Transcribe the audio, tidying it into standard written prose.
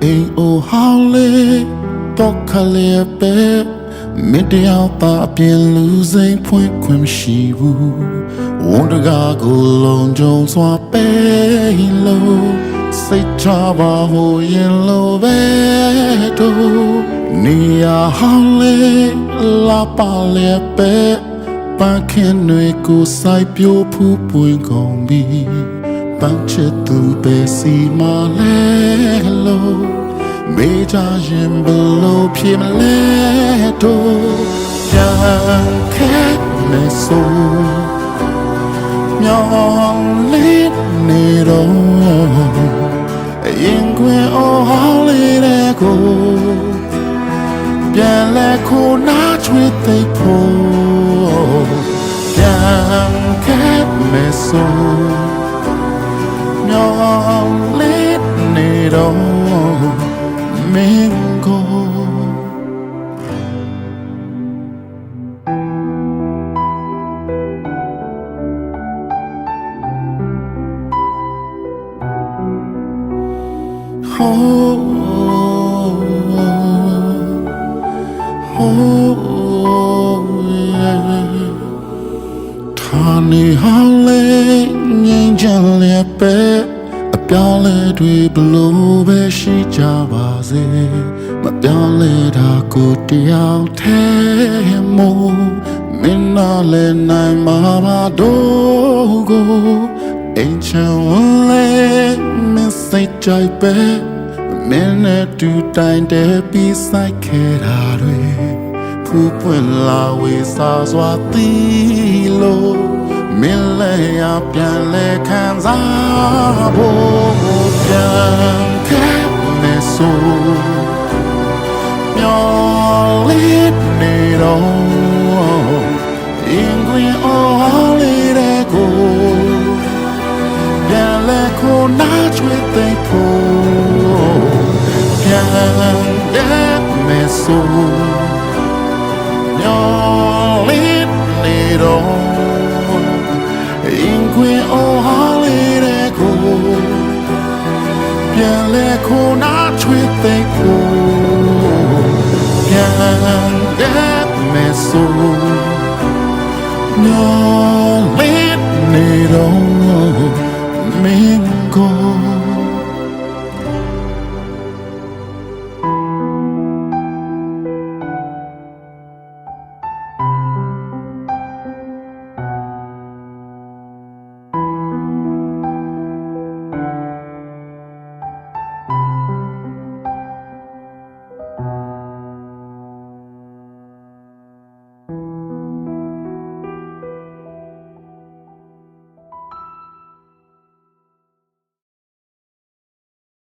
Ain't oh how late talk a little bit mid out up in losing point quim she woo wonder go long jones swap low say chaba ho yin low beto nia how late la pa le pe pa khen nwe ko sai pyo phu puin kong bi pan chet tu pe si ma le loမေချာရင်ဘလို့ဖြစ်မလဲတော့ပြန်ခဲနေဆိုမြောင်းလေးနေတော့အရင်ကွယ်အော်ဟောင်းလေးတဲ့ကိုပြန်လဲခိုးနာချွေသိဖို့ပြန်ခဲနေဆိုမြောင်းလေးနေတော့Mingo Thani hale nyin le peပြောင်းလဲတွေဘလို့ပဲရှိကြပါစေမပြောင်းလဲတာကိုတယောက်တည်းမို့မင်းနာလဲနိုင်မှာပါတော့ကိုအိမ်ချမ်းလဲမင်းစိတ်ကြိုက်ပဲမင်းနဲ့တူတိုင်းတဲ့ပြီးဆိုင်ခဲ့တာတွေဖူးပွင့်လာဝေစားစွာသီးလို့မင်းလည်းရပြန်လဲခံစားဖို့ပြန်ခဲ့နေဆိုမျောလေးနေတော့အင်္ဂလိပ်အော်လေးတဲ့ကိုပြန်လဲခုနာချွေသိဖို့ပြန်တဲ့မေဆိုမျောလေးနေတော့Queen oh holiday go Bien le kona chwe think po Bien get me so No let me go